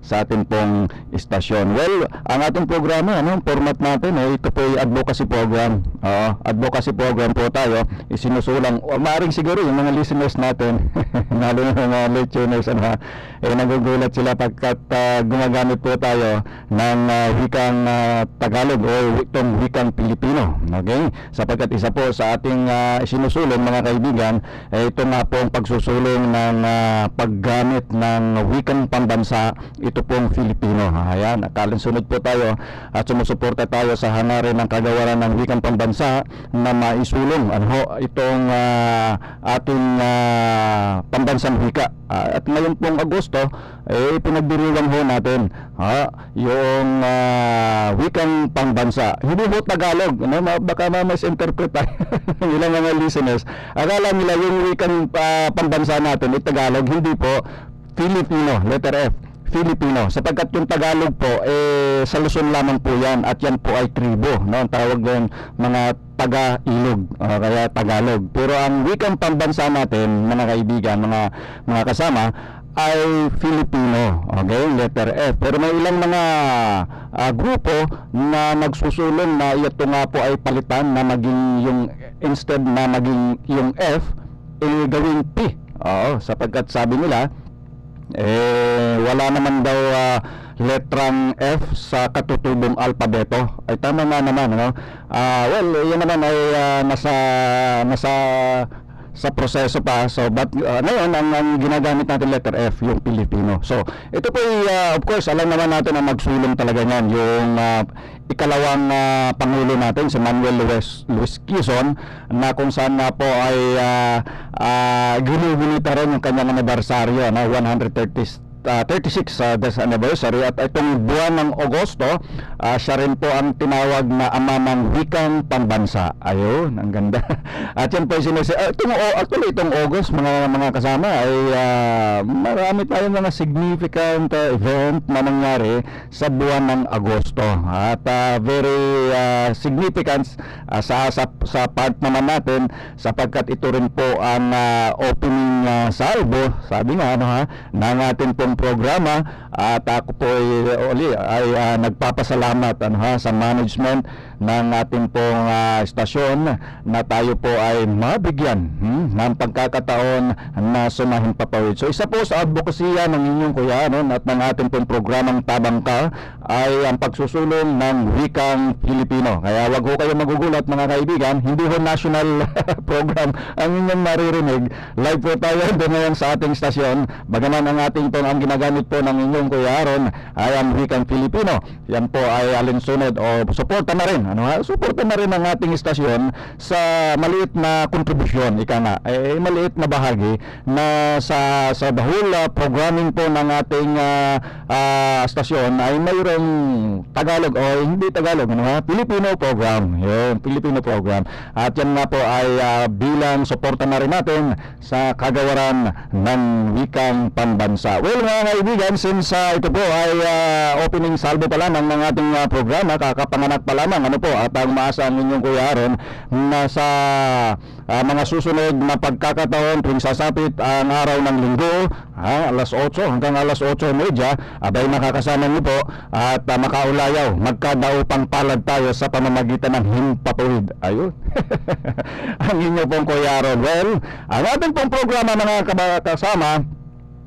sa ating pong istasyon. Well, ang ating programa, format natin, ito po ay advocacy program. Advocacy program po tayo, isinusulang, maaaring siguro yung mga listeners natin, lalo na mga listeners, nagugulat sila pagkat gumagamit po tayo ng wikang Tagalog o itong wikang Pilipino. Okay? Sapagkat isa po sa ating isinusulong, mga kaibigan, ito nga po ang pagsusulong ng paggamit ng wikang pambansa, ito pong Filipino. Ayan, kalinsunod po tayo at sumusuporta tayo sa hangarin ng kagawaran ng wikang pambansa na maisulong itong ating pambansang wika. At ngayon pong Agosto, pinagdiriwang ho natin yung wikang pambansa. Hindi ho Tagalog, baka ma-misinterpret ng ilang mga listeners. Akala nila yung wikang pambansa natin Tagalog, hindi po. Filipino, letter F, Filipino, sapagkat yung Tagalog po sa Luzon lamang po yan, at yan po ay tribo, ang tawag doon mga taga-ilog, kaya Tagalog. Pero ang wikang pambansa natin, mga kaibigan, mga kasama, ay Filipino, okay, letter F. Pero may ilang mga grupo na nagsusulong na ito nga po ay palitan, na maging yung, instead na maging yung F, gawing P. Sapagkat sabi nila, wala naman daw letrang F sa katutubong alpabeto. Ay tama nga naman, well, yan naman ay nasa sa proseso pa. So but ngayon ang ginagamit natin letter F, yung Pilipino. So ito po of course, alam naman natin na magsulong talaga niyan yung ikalawang Pangulo natin, si Manuel Luis Quezon, na kung saan na po ay ginugunita rin yung kanyang anibersaryo, 36 this anniversary. At itong buwan ng Agosto, siya rin po ang tinawag na ama ng wikang pambansa. Ayun, ang ganda. At yan po actually itong August, mga kasama, ay marami tayong mga significant event na nangyari sa buwan ng Agosto. At very significant sa part naman natin, sapagkat ito rin po ang opening salvo, sabi nga, ng ating pong programa. At ako po ay nagpapasalamat sa management ng ating pong istasyon na tayo po ay mabigyan ng pagkakataon na sumahin papawid. So isa po sa advokasya ng inyong kuya at ng ating pong programang Tabang Ka ay ang pagsusulong ng wikang Filipino. Kaya wag ho kayo magugulat, mga kaibigan, hindi ho national program ang inyong maririnig. Live po tayo doon ngayon sa ating stasyon. Bagaman ang ating ang ginagamit po ng inyong kuya Aaron ay ang wikang Filipino. Yan po ay alinsunod o suporta na rin. Suporta na rin ang ating istasyon sa maliit na kontribusyon, maliit na bahagi na sa the whole programming po ng ating stasyon ay mayroong Tagalog o hindi Tagalog, Filipino program. Yun, Filipino program. At yan nga po ay bilang suporta na rin natin sa kagawaran ng wikang pambansa. Well, mga kaibigan, since ito po ay opening salvo pa lamang ng ating programa, kakapanganak pa lamang, at ang maasa ang inyong kuya Aaron na sa mga susunod na pagkakataon tuwing sasapit ang araw ng linggo, alas 8 hanggang alas 8:30, abay makakasama niyo po at makaulayaw, magkadaupang palad tayo sa pamamagitan ng himpapawid. Ayun. Ang inyong pong kuya Aaron. Well, ang ating pong programa, mga kasama,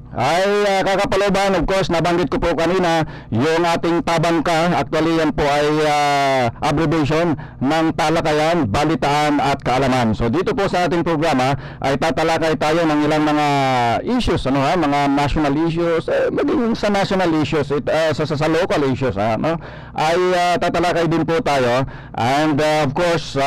ay kakapaloban, of course, nabanggit ko po kanina yung ating Tabang Ka. Actually yan po ay abbreviation ng talakayan, balitaan at kaalaman. So dito po sa ating programa ay tatalakay tayo ng ilang mga issues, mga national issues, maging sa national issues, sa local issues, ay tatalakay din po tayo. And of course,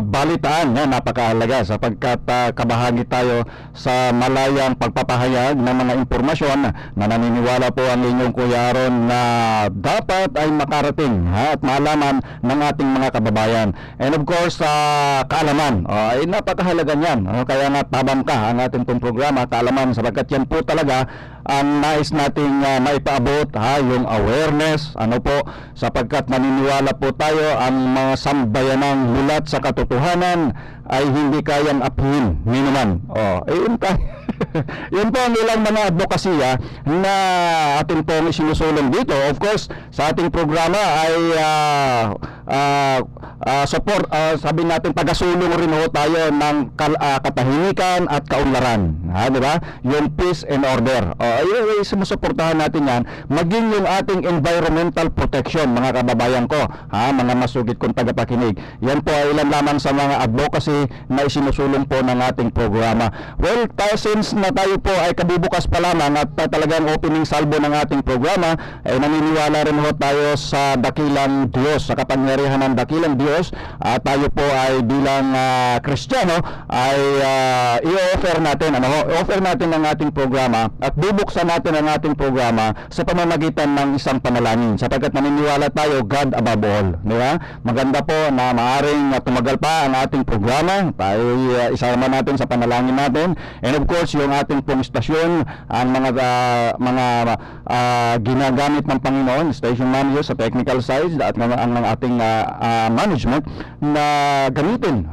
balitaan, napakahalaga sapagkat kabahagi tayo sa malayang pagpapahayag ng mga impormasyon na naniniwala po ang inyong kuya Aaron na dapat ay makarating at malaman ng ating mga kababayan. And of course, kaalaman ay napakahalaga niyan. Kaya nga Tabang Ka ang ating pong programa, kaalaman, sapagkat yan po talaga ang nais nating maipaabot, yung awareness, sapagkat naniniwala po tayo ang mga sambayanang mulat sa katotohanan ay hindi kayang apuhin ni naman. Yun tayo. Yan po ang ilang mga advokasya na atin pong isinusulong dito. Of course, sa ating programa ay support, sabi natin, tagasulong rin ho tayo ng katahimikan at kaunlaran. Di ba? Yung peace and order. Sinusuportahan natin yan. Maging yung ating environmental protection, mga kababayan ko, mga masugid kong tagapakinig. Yan po ay ilan lamang sa mga advocacy na isinusulong po ng ating programa. Well, since na tayo po ay kabubukas pa lamang at talagang opening salvo ng ating programa, ay naniniwala rin ho tayo sa dakilang Diyos, sa kapangyarihan ng dakilang Diyos. Tayo po ay bilang Kristiyano ay i-offer natin, offer natin ang ating programa at bubuksan natin ang ating programa sa pamamagitan ng isang panalangin, sapagkat naniniwala tayo God above all. Di ba? Maganda po na maaring tumagal pa ang ating programa. Tayo isama natin sa panalangin natin. And of course, yung ating pong istasyon, ang mga ginagamit ng Panginoon, station manager sa technical side at ang ating management na gamitin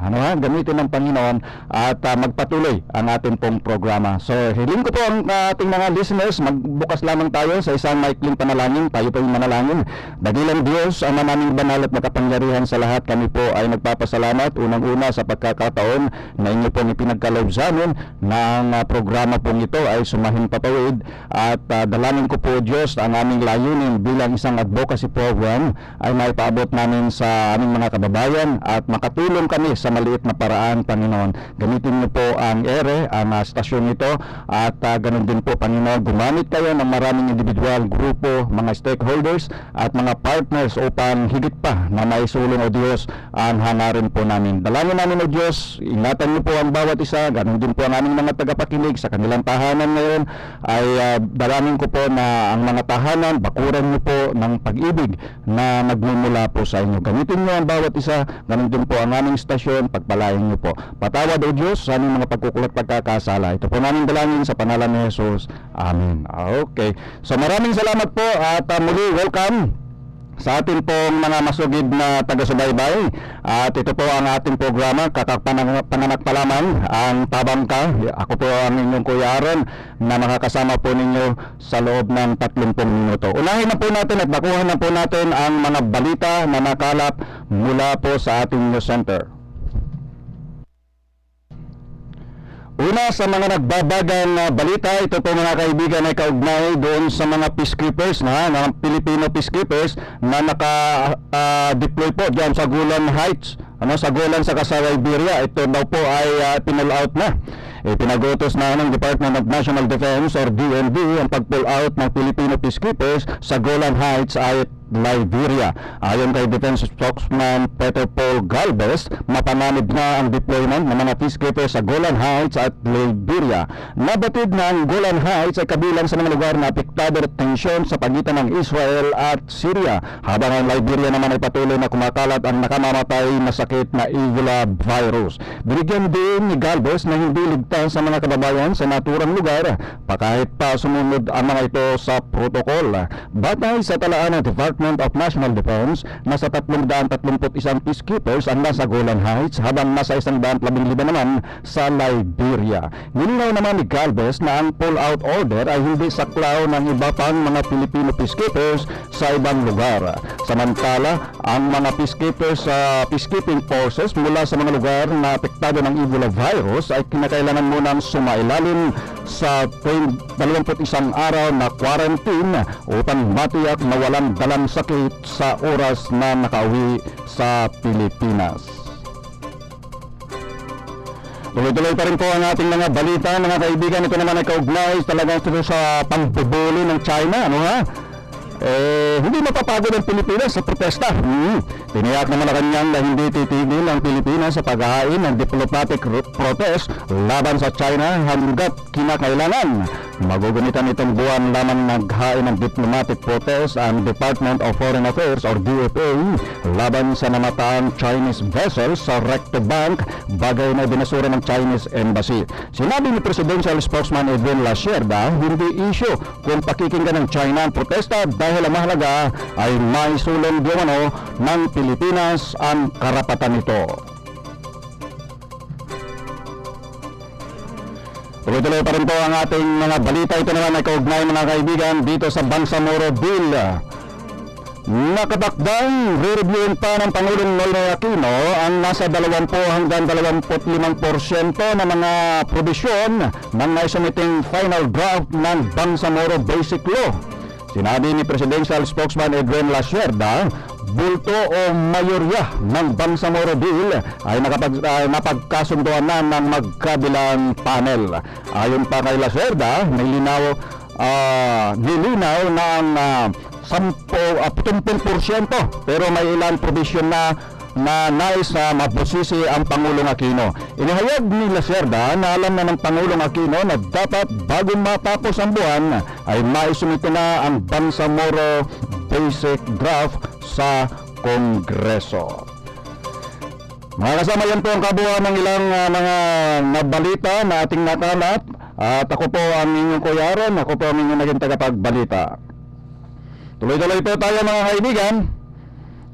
ng Panginoon at magpatuloy ang ating pong programa. So, hiling ko po ang ating mga listeners, magbukas lamang tayo sa isang maikling panalangin. Tayo po yung manalangin. Dakilang Diyos, ang naming banal at makapangyarihan sa lahat, kami po ay nagpapasalamat unang-una sa pagkakataon na inyo pong ipinagkaloob sa amin na ang programa pong ito ay sumahin patawid at dalangin ko po, Diyos, ang aming layunin bilang isang advocacy program ay maipaabot namin sa aming mga kababayan at makatulong kami sa maliit na paraan, Panginoon. Gamitin niyo po ang ere, ang stasyon nito at ganun din po, Panginoon, gumamit kayo ng maraming individual, grupo, mga stakeholders at mga partners upang higit pa na maisulong, O Diyos, ang hangarin po namin. Dalangin namin, O Diyos, ingatan niyo po ang bawat isa, ganun din po ang aming mga tagapakinig sa kanilang tahanan ngayon. Ay dalangin ko po na ang mga tahanan, bakuran niyo po ng pag-ibig na nagmumula po sa inyo. Gamitin niyo ang bawat isa, ganun din po ang aming stasyon, pagpalain niyo po. Patawad, O Diyos, sa aming mga pagkukulat, pagkakasala. Ito po namin dalangin sa pangalan ni Jesus. Amen. Okay. So maraming salamat po at muli welcome sa ating pong mga masugid na taga-subaybay. At ito po ang ating programa, Kakapanganak pa lamang, ang Tabangka. Ako po ang inyong Kuya Aaron na makakasama po ninyo sa loob ng 30 minuto. Unahin na po natin at bakuhan na po natin ang mga balita na nakalap mula po sa ating news center. Una sa mga nagbabagang balita, ito po mga kaibigan ay kaugnay doon sa mga peacekeepers na Filipino peacekeepers na naka-deploy po diyan sa Golan Heights, sa Golan sa Iberia. Ito daw po ay pinull out na. Pinagutos na ng Department of National Defense or DND ang pag-pull out ng Filipino peacekeepers sa Golan Heights ay Liberia. Ayon kay Defense Spokesman Peter Paul Galvez, mapanganib na ang deployment ng mga peacekeepers sa Golan Heights at Liberia. Nabatid na ang Golan Heights ay kabilang sa mga lugar na apektado ng tensyon sa pagitan ng Israel at Syria, habang ang Liberia naman ay patuloy na kumakalat ang nakamamatay na sakit na Ebola virus. Binigyan din ni Galvez na hindi ligtas sa mga kababayan sa naturang lugar kahit pa sumunod ang mga ito sa protokol. Batay sa talaan ng Department of National Defense, nasa 331 peacekeepers ang nasa Golan Heights habang nasa 115 naman sa Liberia. Nilinaw naman ni Galvez na ang pull-out order ay hindi saklaw ng iba pang mga Filipino peacekeepers sa ibang lugar. Samantala, ang mga peacekeepers sa peacekeeping forces mula sa mga lugar na apektado ng Ebola virus ay kinakailangan munang sumailalim sa 21 araw na quarantine upang matiyak na walang dalang sakit sa oras na nakauwi sa Pilipinas. Tuloy-tuloy pa rin po ang ating mga balita, mga kaibigan. Ito naman ay kaugnay talagang ito sa pangbubuli ng China, hindi mapapagod ang Pilipinas sa protesta. Tiniyak ng Malacanang na hindi titigil ang Pilipinas sa paghahain ng diplomatic protest laban sa China hanggat kinakailangan. Magugunitan itong buwan lamang naghain ng diplomatic protest ang Department of Foreign Affairs or DFA laban sa namataang Chinese vessels sa Recto Bank, bagay na binasura ng Chinese Embassy. Sinabi ni Presidential Spokesman Edwin Lacerda, hindi issue kung pakikinggan ng China ang protesta dahil ang mahalaga ay maisulong di umano ng Pilipinas ang karapatan nito. Tuloy-tuloy pa rin po ang ating mga balita. Ito naman ay kaugnay mga kaibigan dito sa Bangsamoro Bill. Nakatakdang re-reviewin pa ng Pangulong Noynoy Aquino ang nasa 20 hanggang 25% na mga probisyon ng naisumiting final draft ng Bangsamoro Basic Law. Sinabi ni Presidential Spokesman Edwin Lacerda, bulto o mayorya ng Bangsamoro Bill ay napagkasunduan na ng magkabilang panel. Ayon pa kay Lacerda, nilinaw ng 70% pero may ilang provision na nais na mabusisi ang Pangulong Aquino. Inihayag ni Lacerda na alam na ng Pangulong Aquino na dapat bago matapos ang buwan ay maisumite na ang Bangsamoro Basic Draft sa Kongreso. Mga kasama, yan po ang kabuuan ng ilang mga nabalita na ating nakalap. At ako po ang inyong Kuya Aaron, ako po ang inyong naging tagapagbalita. Tuloy-tuloy po tayo mga kaibigan.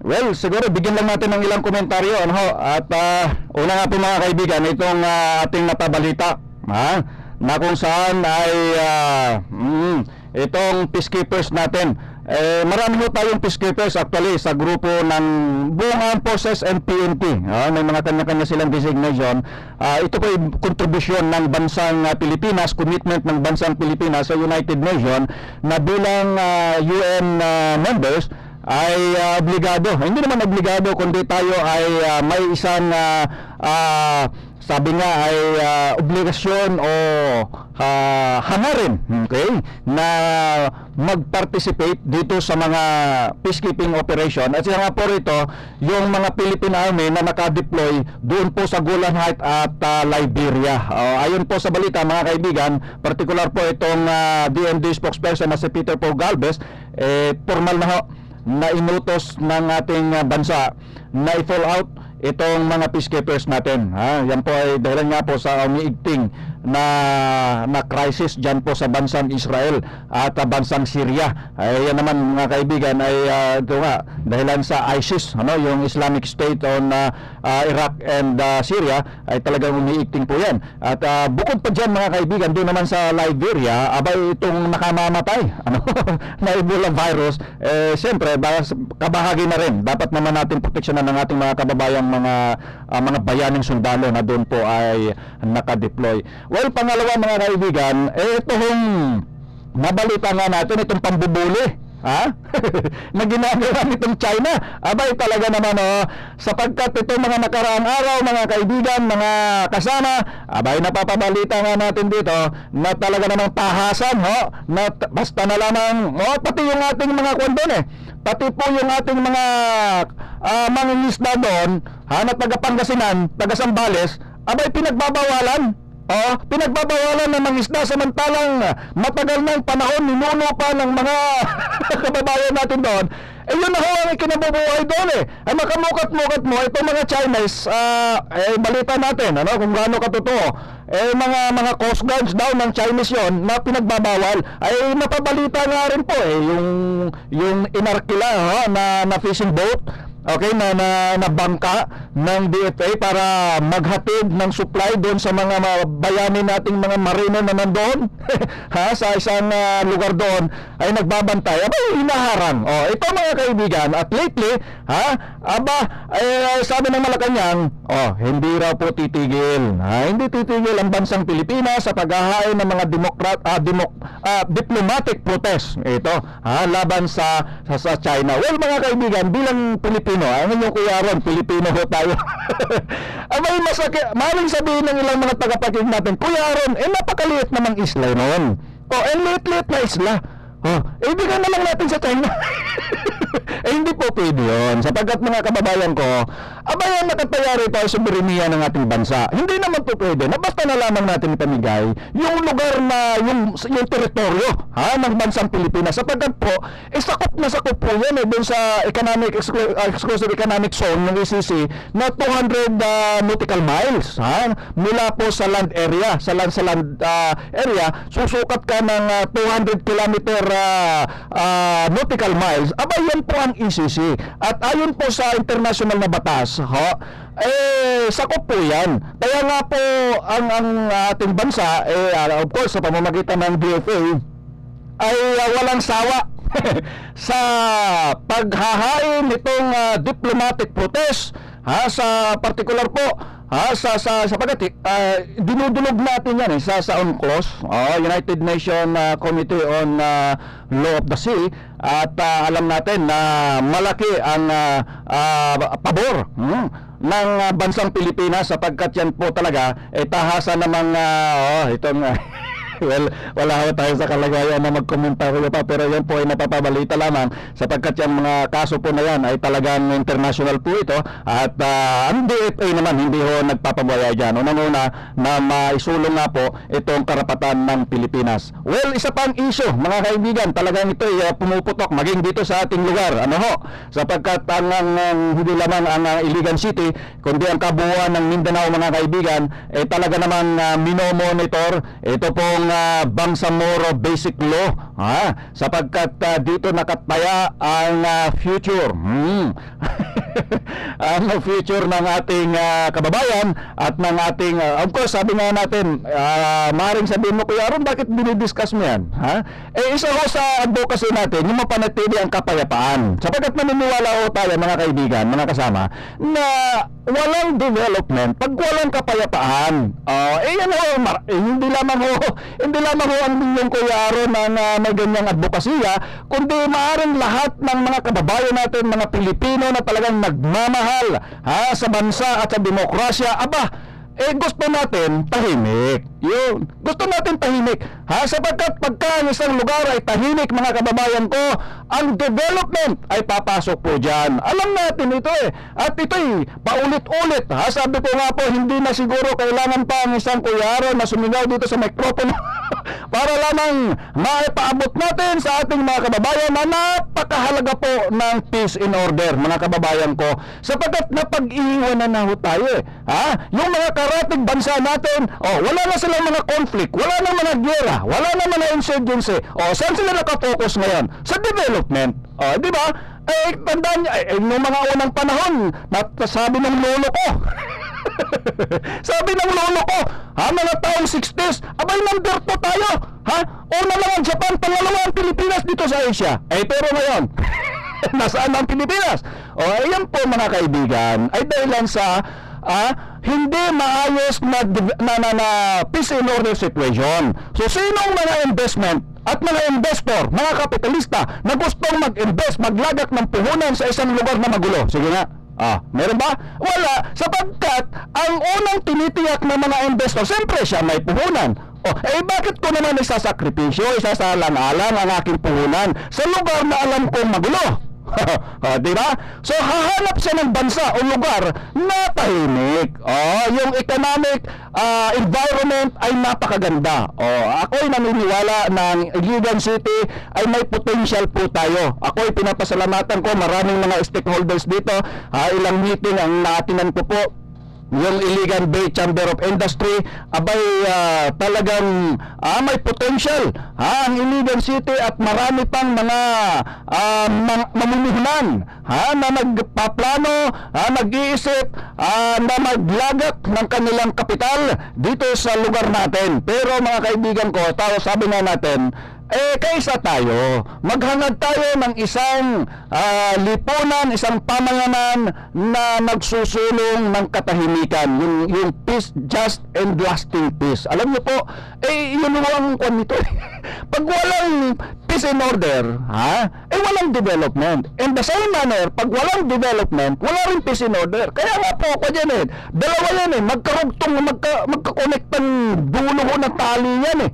Well, siguro bigyan lang natin ng ilang komentaryo, ano? At una nga po mga kaibigan, itong ating napabalita, na kung saan ay itong peacekeepers natin. Marami po tayong peacekeepers actually sa grupo ng buong armed forces and PNP. May mga kanya-kanya silang designation. Ito po yung kontribusyon ng bansang Pilipinas, commitment ng bansang Pilipinas sa United Nations na bilang UN members ay obligado. Hindi naman obligado, kundi tayo ay may isang sabi nga ay obligasyon o hangarin, okay, na mag-participate dito sa mga peacekeeping operation. At siya nga po rito, yung mga Philippine Army na nakadeploy doon po sa Golan Heights at Liberia. Ayon po sa balita mga kaibigan, particular po itong DND spokesperson na si Peter Paul Galvez, formal na inutos ng ating bansa na i-fall out itong mga peacekeepers natin. Yan po ay dahil nga po sa umiigting na crisis dyan po sa bansang Israel at bansang Syria. Yan naman mga kaibigan ay ito nga, dahilan sa ISIS, yung Islamic State on Iraq and Syria, ay talagang umiigting po yan. At bukod pa dyan mga kaibigan, doon naman sa Liberia, abay itong nakamamatay na Ebola virus, siyempre kabahagi na rin. Dapat naman natin proteksyonan ng ating mga kababayang mga bayaning sundalo na doon po ay nakadeploy. Well, pangalawa mga kaibigan, itong nabalita nga natin, itong pambubuli na ginagawa nitong China. Abay talaga naman sapagkat itong mga nakaraang araw mga kaibigan, mga kasama, abay napapabalita nga natin dito na talaga namang tahasan na basta na lamang pati yung ating mga kwandon pati po yung ating mga mangingisda doon na taga Pangasinan, taga Sambales, abay pinagbabawalan. Pinagbabawalan ng mangisda samantalang matagal ng panahon ninuno pa ng mga kababayan natin doon. Yun na ho ang ikinabubuhay doon ay makamukat-mukat mo itong mga Chinese balita natin kung gaano katotoo mga coast guards daw ng Chinese yon na pinagbabawal. Ay napabalita nga rin po yung inarkila na fishing boat, okay, na bangka ng DFA para maghatid ng supply doon sa mga bayani nating mga marino na nandoon sa isang lugar doon ay nagbabantay. Hinaharang. Ito mga kaibigan, at lately sabi ng Malacanang, hindi raw po titigil. Hindi titigil ang bansang Pilipinas sa paghahain ng mga diplomatic protest. Ito, laban sa China. Well mga kaibigan, bilang Pilipino, ang inyong Kuya Aaron, Pilipino ho tayo. May masakit, maaaring sabihin ng ilang mga tagapakinig natin, Kuya Aaron, napakaliit namang isla noon. Liit-liit na isla. Ibigay na lang natin sa China. Hindi po pwede yun. Sapagkat mga kababayan ko, ang nakataya rito ay soberenya ng ating bansa. Hindi naman po pwede na basta na lamang natin ipamigay yung lugar na yung teritoryo ng bansang Pilipinas. Sapagkat po, sakop na sakop po yan doon sa exclusive economic zone ng ECC na 200 nautical miles mula po sa land area. Sa land area, susukat ka ng 200 kilometer nautical miles. Yan po ang ECC. At ayon po sa international na batas, Pilipinas, sakop po yan. Kaya nga po ang ating bansa, of course, sa pamamagitan ng DFA, ay walang sawa sa paghahain nitong diplomatic protest, sa particular po, sapagkat dinudulog natin yan sa UNCLOS, United Nations Committee on Law of the Sea, at alam natin na malaki ang pabor ng bansang Pilipinas, sapagkat yan po talaga tahasan namang itong well, wala ho tayo sa kalagayan na magkomentaryo pa, pero yan po ay napapabalita lamang, sapagkat yung mga kaso po na yan ay talagang international po ito, at ang DFA naman hindi ho nagpapabuhay dyan. Unang-una na maisulong nga po itong karapatan ng Pilipinas. Well, isa pang issue, mga kaibigan, talagang ito ay pumuputok maging dito sa ating lugar, sapagkat ang hindi lamang ang Iligan City, kundi ang kabuuan ng Mindanao, mga kaibigan, talaga namang minomonitor ito pong Bangsamoro Basic Law, sapagkat dito nakataya ang future ang future ng ating kababayan at ng ating of course, sabi nga natin, maaaring sabihin mo, Kuya Aaron, bakit dinidiscuss mo yan? Isa ho sa advocacy natin yung mapanatili ang kapayapaan, sapagkat naniniwala ho tayo, mga kaibigan, mga kasama, na walang development pag walang kapayapaan. Yan ho, hindi lamang ho ang milyong Kuya Aaron na may ganyang advokasya, kundi maaaring lahat ng mga kababayan natin, mga Pilipino na talagang nagmamahal sa bansa at sa demokrasya, gusto natin tahimik. Yun. Gusto natin tahimik. Sapagkat pagka ang isang lugar ay tahimik, mga kababayan ko, ang development ay papasok po dyan. Alam natin ito At ito'y paulit-ulit. Sabi ko nga po, hindi na siguro kailangan pa ang isang Kuya Aaron na sumigaw dito sa microphone para lamang maipaabot natin sa ating mga kababayan na napakahalaga po ng peace in order, mga kababayan ko. Sapagkat napag-iiwanan na ho tayo yung mga karating bansa natin, wala na silang mga conflict, wala na mga gera, wala na mga insurgency. Saan sila nakafocus ngayon? Sa development. Di ba? Tandaan niyo, noong mga unang panahon, sabi ng lolo ko, sabi ng lolo ko, mga taong 60s, number 2 tayo. Una lang ang Japan, pangalawa ang Pilipinas dito sa Asia. Pero ngayon, nasaan ang Pilipinas? Ayan po, mga kaibigan, ay dahilan sa hindi maayos na peace and order situation. So, sinong mga investment at mga investor, mga kapitalista na gustong mag-invest, maglagak ng puhunan sa isang lugar na magulo? Sige nga. Meron ba? Wala. Sapagkat ang unang tinitiyak ng mga investor, siyempre siya may puhunan. Bakit ko naman isasakripisyo, isasalang-alang ang aking puhunan sa lugar na alam kong magulo? Diba? So hahanap siya ng bansa o lugar na tahimik. Yung economic environment ay napakaganda. Ako'y naniniwala ng Iligan City ay may potential po tayo. Ako'y pinapasalamatan ko maraming mga stakeholders dito. Ilang meeting ang naatinan ko po. Yung Iligan Bay Chamber of Industry, talagang may potential ang Iligan City, at marami pang mga mamumuhunan na nagpaplano, nag-iisip na maglagak ng kanilang kapital dito sa lugar natin. Pero mga kaibigan ko, sabi nga natin, kaysa tayo, maghangad tayo ng isang lipunan, isang pamayanan na nagsusulong ng katahimikan, yung peace, just and lasting peace. Alam niyo po, yun ang kwan nito. Pag walang peace and order, walang development. In the same manner, pag walang development, wala rin peace and order. Kaya nga po ako dyan dalawa yan magkarugtong, magkakonektang dulo ko ng tali yan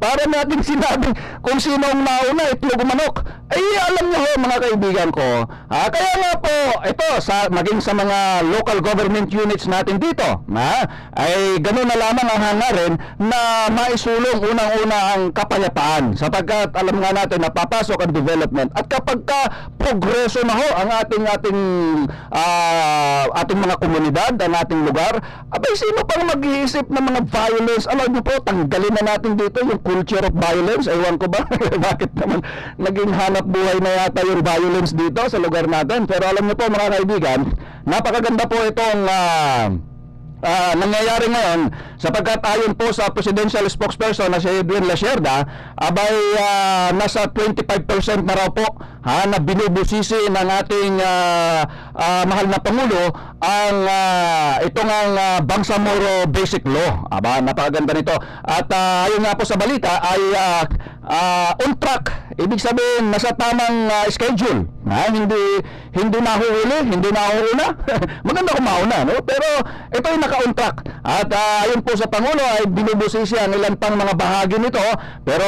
para natin sinabi kung sino ang nauna, itlog o manok. Alam niyo mga kaibigan ko, kaya nga po ito, maging sa mga local government units natin dito, ay gano'n na lamang ang hangarin na maisulong unang-una ang kapayapaan, sapagkat alam nga natin na papasok ang development, at kapag progreso na ang ating mga komunidad, ang ating lugar, sino pang mag-iisip ng mga violence? Alam niyo po, tanggalin na natin dito yung culture of violence. Ewan ko ba bakit naman naging hanap buhay na yata yung violence dito sa lugar natin. Pero alam niyo po, mga kaibigan, napakaganda po itong nangyayari ngayon, sapagkat ayon po sa presidential spokesperson na si Edwin Lacerda, abay nasa 25% na raw po na binubusisi ng ating mahal na Pangulo ang itong ang Bangsamoro Basic Law. Aba, napakaganda nito. At ayon nga po sa balita ay on track, ibig sabihin nasa tamang schedule. Hindi nahuhuli, hindi nahuhula. Maganda kung mauna, no? Pero ito ay naka-on track. At ayon po sa Pangulo ay binubusisi ang ilan pang mga bahagi nito, pero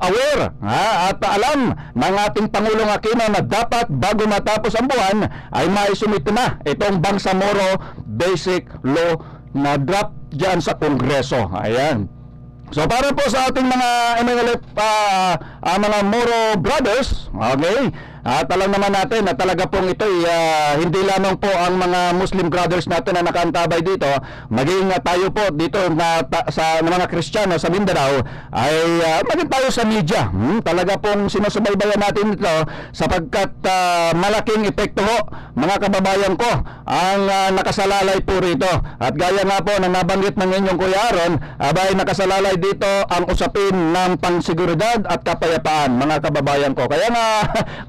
aware at alam ng ating Pangulong Aquino na dapat bago matapos ang buwan ay maisumite na itong Bangsamoro Basic Law na draft dyan sa Kongreso. Ayan. So para po sa ating mga MNLF, mga Moro brothers, okay, at alam naman natin na talaga pong ito hindi lamang po ang mga Muslim brothers natin na nakaantabay dito, maging tayo po dito sa mga Kristiyano sa Mindanao ay maging tayo sa media. Talaga pong sinusubaybayan natin ito sapagkat malaking epekto ho, mga kababayan ko, ang nakasalalay po rito. At gaya nga po na nabanggit ng inyong Kuya Aaron, abay nakasalalay dito ang usapin ng pangsiguridad at kapayapaan, mga kababayan ko. Kaya nga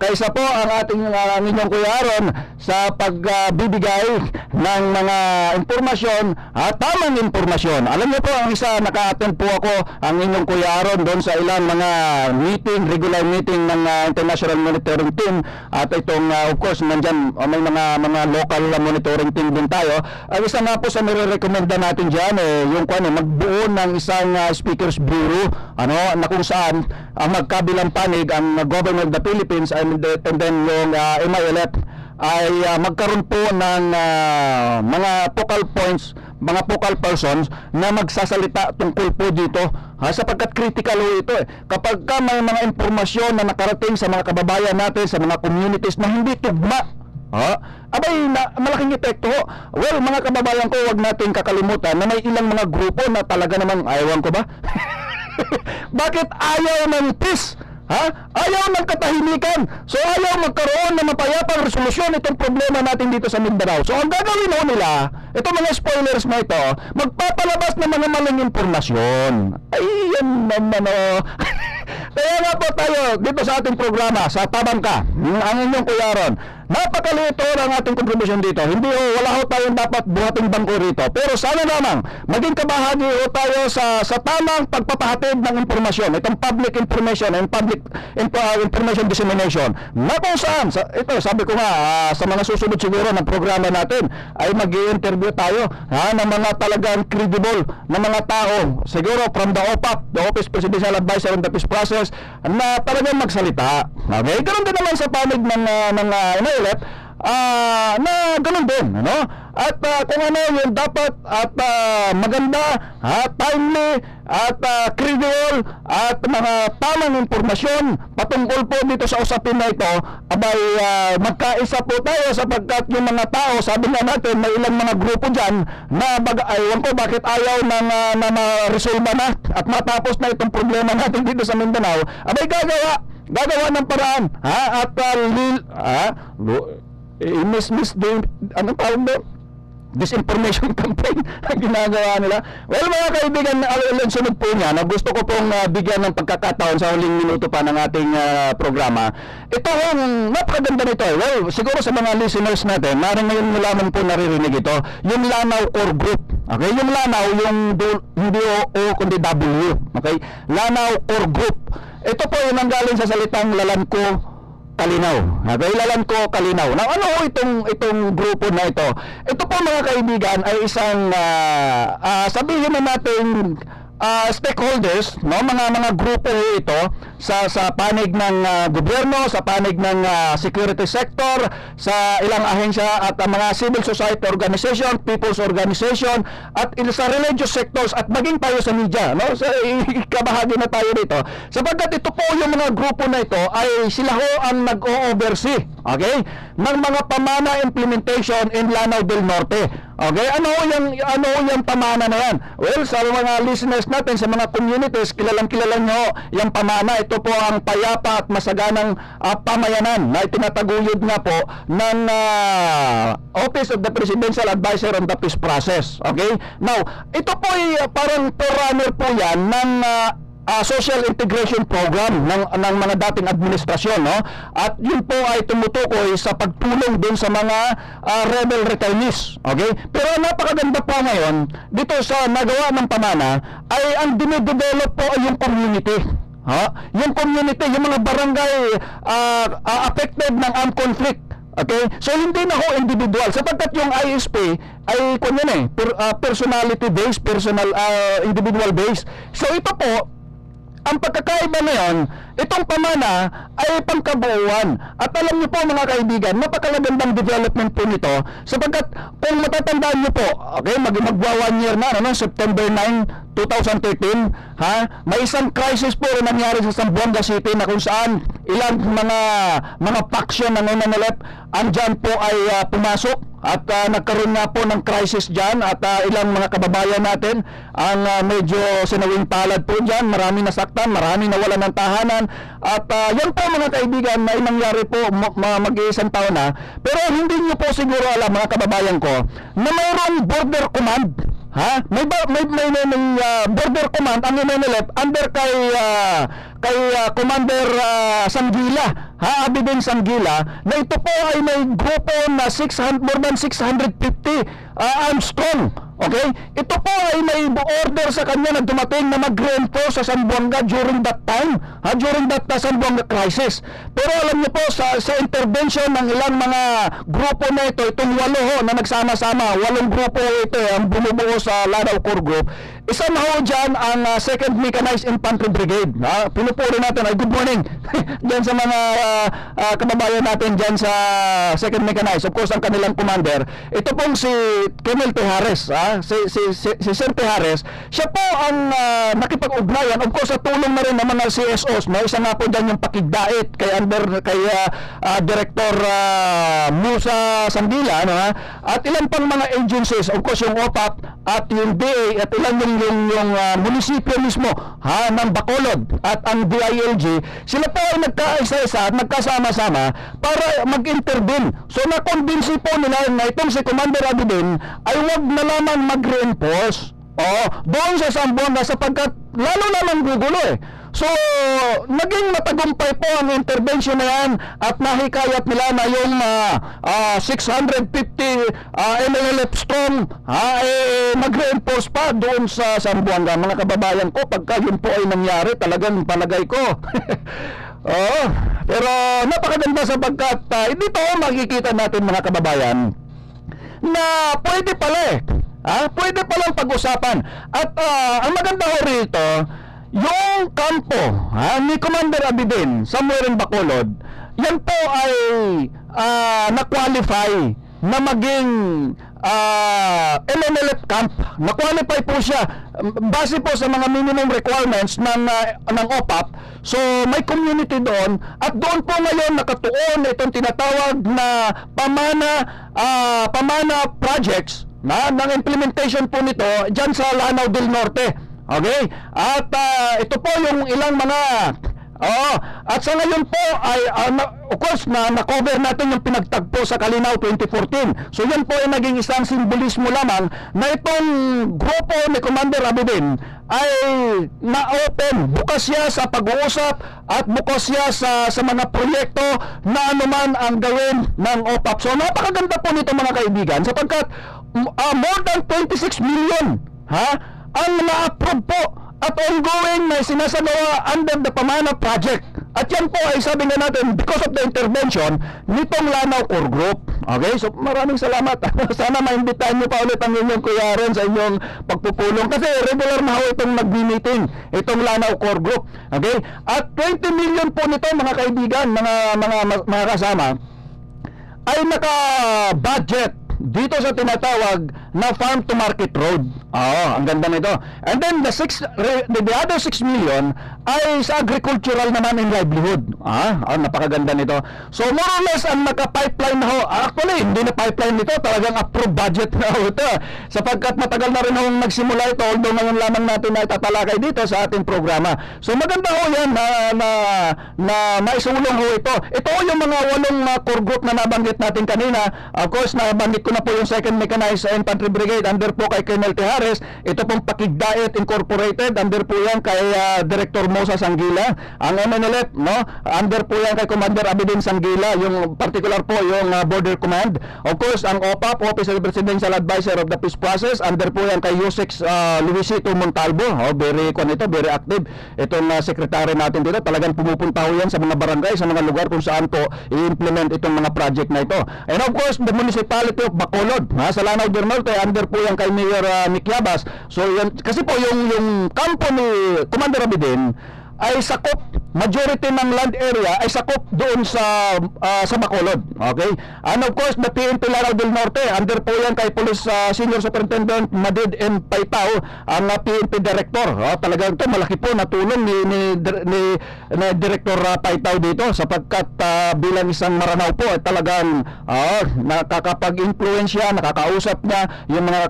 kaysa po ang ating inyong Kuya Aaron sa pagbibigay ng mga impormasyon at tamang impormasyon. Alam niyo po, ang isa naka-attend po ako ang inyong Kuya Aaron doon sa ilang mga meeting, regular meeting ng International Monitoring Team, at itong of course nandyan may mga local monitoring team din tayo. Ang isa nga po sa nire-recommenda natin dyan yung magbuo ng isang speakers bureau, na kung saan ang magkabilang panig ang government of the Philippines and then yung MILF ay magkaroon po ng mga focal points, mga focal persons na magsasalita tungkol po dito, sapagkat critical ito kapag may mga impormasyon na nakarating sa mga kababayan natin, sa mga communities na hindi tugma, abay malaking epekto. Well, mga kababayan ko, wag natin kakalimutan na may ilang mga grupo na talaga namang ayawan ko ba bakit ayaw ng peace? Ayaw ng katahimikan. So ayaw magkaroon ng mapayapang resolusyon itong problema natin dito sa Mindanao. So ang gagawin nila, itong mga spoilers na ito, magpapalabas ng mga maling impormasyon. Ay, yan naman Kaya nga po tayo dito sa ating programa, sa Tabangka, ang inyong Kuya Aaron, napakalito ang ating kontribusyon dito. Hindi wala tayong dapat buhating bangko rito. Pero sana lamang maging kabahagi tayo sa tamang pagpapahatid ng impormasyon, itong public information and public information dissemination, na kung saan ito, sabi ko nga, sa mga susunod siguro ng programa natin ay mag-i-interview tayo ng mga talagang credible na mga tao, siguro from the OPAP, the Office Presidential Advisor on the Peace Process, na talagang magsalita. Okay, ganoon din naman sa panig ng MILF, na ganun din, at kung ano yung dapat at maganda at timely at credible at mga tamang impormasyon patungkol po dito sa usapin na ito, abay magkaisa po tayo, sapagkat yung mga tao, sabi nga natin, may ilang mga grupo dyan na aywan ko bakit ayaw na ma-resolve na at matapos na itong problema natin dito sa Mindanao, abay gagawa ng paraan, at anong tawag doon? Disinformation campaign ang ginagawa nila. Well, mga kaibigan, sunod po niya, gusto ko pong bigyan ng pagkakataon sa huling minuto pa ng ating programa. Ito ang napakaganda nito. Well, siguro sa mga listeners natin, maaaring ngayon mo lamang po naririnig ito, yung Lanao Core Group. Okay, yung Lanao, hindi O kundi W. Okay, Lanao Core Group. Ito po yung nanggaling sa salitang Lalanco Kalinaw. Kailalan ko Kalinaw. Now, ano itong grupo na ito? Ito po, mga kaibigan, ay isang sabihin na natin stakeholders, mga grupo ito sa panig ng gobyerno, sa panig ng security sector, sa ilang ahensya at mga civil society organization, people's organization, at sa religious sectors, at maging tayo sa media, sa kabahagi na tayo dito, sapagkat ito po yung mga grupo na ito ay sila ho ang nag-o-oversee, okay, ng mga pamana implementation in Lanao del Norte. Okay, ano yung pamana na yan? Well, sa mga listeners natin, sa mga communities, kilala nyo yung pamana. Ito po ang payapa at masaganang pamayanan na itinataguyod nga po ng Office of the Presidential Advisor on the Peace Process. Okay? Now, ito po ay parang forerunner po yan ng social integration program ng mga dating administrasyon, no? At yun po ay tumutukoy sa pagtulong dun sa mga rebel returnees. Okay? Pero napakaganda po ngayon dito sa nagawa ng pamana ay ang dinedevelop po ay yung community. Yung community, yung mga barangay affected ng armed conflict. Okay? So hindi na ho individual sapagkat yung ISP ay personality based, individual based. So ito po ang pagkakaiba ngayon, itong pamana ay pangkabuuan. At alam niyo po mga kaibigan, napakagandang development po nito sapagkat kung matatandaan niyo po, okay, magwa 1 year na, September 9, 2013, may isang crisis po na nangyari sa Zamboanga City na kung saan ilang mga faction ng MNLF andyan po ay pumasok. At nagkaroon nga po ng crisis dyan at ilang mga kababayan natin ang medyo sinawing palad po dyan. Marami nasaktan, marami nawalan ng tahanan. At yan po mga kaibigan na nangyari po mag-iisang taon na. Pero hindi nyo po siguro alam mga kababayan ko na mayroong border command. May border command ang MNLF under kay Commander Sanggila, Abidin Sanggila, na ito po ay may grupo na more than 650 armed strong. Okay? Ito po ay may order sa kanya na dumating na mag-reinforce sa Zamboanga during that time, during that Zamboanga crisis. Pero alam niyo po sa intervention ng ilang mga grupo na ito, itong 8 na nagsama-sama, 8 grupo ito ang bumubuo sa Lanao Core Group. Isa na ho dyan ang 2nd Mechanized Infantry Brigade. Pinupuri natin ay good morning dyan sa mga kababayan natin dyan sa 2nd Mechanized. Of course, ang kanilang commander, ito pong si Colonel Tejares, si Sir Tejares. Siya po ang nakipag-ugnayan, of course, sa tulong na rin ng mga CSOs. Isa nga po dyan yung pakigdait kay Director Musa Sanggila, at ilan pang mga agencies, of course, yung OPAP at yung DA at ilan yung munisipyo mismo ng Bacolod at ang DILG, sila po ay nagkaisa-isa at nagkasama-sama para mag-intervene. So na-convince po nila na itong si Commander Abidin ay wag na lamang mag-reinforce doon sa Zamboanga sapagkat lalo gugulo So, naging matagumpay po ang intervention na yan at nahikayat nila na yung 650 MNLF strong mag-reinforce pa doon sa Zamboanga. Mga kababayan ko, pagka yun po ay nangyari, talagang palagay ko. Pero napakaganda sapagkat dito makikita natin mga kababayan na pwede pala pwede palang pag-usapan. At ang maganda ho rito, yung kampo ni Commander Abidin somewhere in Bacolod, yan po ay na-qualify na maging MNLF camp. Na-qualify po siya base po sa mga minimum requirements ng OPAP. So may community doon at doon po ngayon nakatuon itong tinatawag na pamana projects ng implementation po nito dyan sa Lanao del Norte. Okay? At ito po yung ilang mga at sa ngayon po ay of course na-cover natin yung pinagtagpo sa Kalinao 2014. So yan po ay naging isang simbolismo lamang na itong grupo ni Commander Abidin ay na-open, bukas siya sa pag-uusap at bukas siya sa mga proyekto na anuman ang gawin ng OPAP. So napakaganda po nito mga kaibigan sapagkat more than 26 million ang na-approve po at ongoing na sinasagawa under the Pamana Project. At yan po ay sabi nga natin because of the intervention nitong Lanao Core Group. Okay, so maraming salamat. Sana maimbitahan nyo pa ulit ang inyong Kuya Aaron sa inyong pagpupulong kasi regular na ho itong nag-meeting itong Lanao Core Group. Okay, at 20 million po nito mga kaibigan, mga kasama ay naka-budget dito sa tinatawag na farm to market road. Ang ganda nito. And then the other 6 million ay sa agricultural naman and livelihood. Napakaganda nito. So more or less ang naka-pipeline na ho. Actually, hindi na pipeline nito, talagang approved budget na ho ito. Sapagkat matagal na rin hong nagsimula ito, although ngayon lamang natin na itatalakay dito sa ating programa. So maganda ho yan na maisulong ho ito. Ito ho yung mga 8 core group na nabanggit natin kanina. Of course, nabanggit ko na po yung 2nd Mechanized Infantry Brigade under po kay Colonel Tijares. Ito pong Pakigdaet Incorporated, under po yan kay Director Mosa Sanggila. Ang MNLF, no, under po yan kay Commander Abidin Sanggila, yung particular po yung Border Command. Of course, ang OPAP, Office of the Presidential Advisor of the Peace Process, under po yan kay Yusek Luisito Montalvo. Very active. Itong secretary natin dito, talagang pumupunta ho yan sa mga barangay, sa mga lugar kung saan po i-implement itong mga project na ito. And of course, the municipality of Bacolod, sa Lanao del Norte, under po yan kay Mayor Mikyabas. So yan, kasi po yung kampo ni Commander Abidin ay sakop, majority ng land area ay sakop doon sa Bacolod. Okay? And of course, the PNP Lanao del Norte, under po yan kay Police Senior Superintendent Madid M. Paitao, ang PNP Director. Talagang ito, malaki po na tulong ni Director Paitao dito, sapagkat bilang isang Maranao po, talagang nakakapag-influensya, nakakausap niya yung mga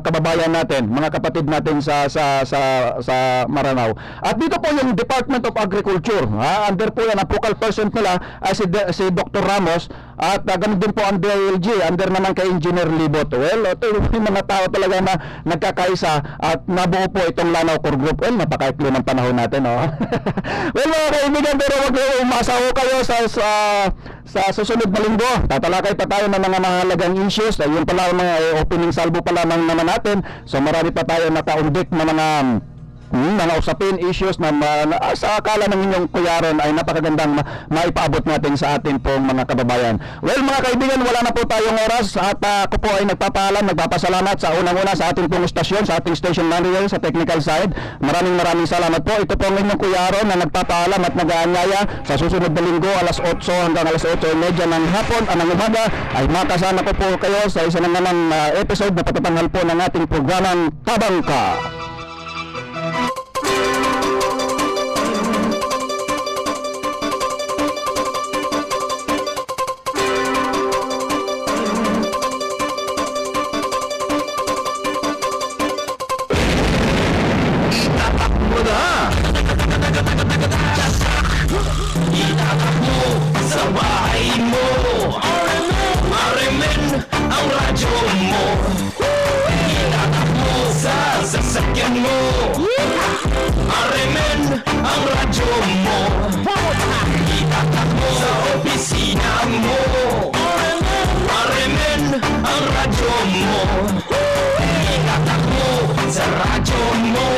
kababayan natin, mga kapatid natin sa Maranao. At dito po yung Department of Agriculture, under po yan, ang focal person nila ay si Dr. Ramos, at ganun din po ang DILG, under naman kay Engineer Libot. Well, ito yung mga tao talaga na nagkakaisa at nabuo po itong Lanao Core Group. Well, napakaikli ng panahon natin, Well, mga kaibigan, pero wag umasa ho kayo sa susunod na linggo. Tatalakay pa tayo ng mga mahalagang issues. Yung pala mga opening salvo pa lamang naman natin. So marami pa tayo nakaundik na mga usapin, issues na sa akala ng inyong kuyaron ay napakagandang maipaabot natin sa ating pong mga kababayan. Well, mga kaibigan, wala na po tayong oras at ako po ay nagpapasalamat sa unang-una sa ating pong istasyon, sa ating station manager sa technical side. Maraming salamat po. Ito po ang inyong kuyaron na nagpapaalam at nag-aanyaya sa susunod na linggo, alas 8 hanggang alas 8:30 ng hapon, ng umaga, ay makasama ko po kayo sa isa ng naman episode na patatanghal po ng ating programang Tabangka. Sa bahay mo, marimen ang radyo mo. Itatak mo sa sasakyan mo, marimen ang radyo mo. Itatak mo sa opisina mo, marimen ang radyo mo. Itatak mo sa radyo mo.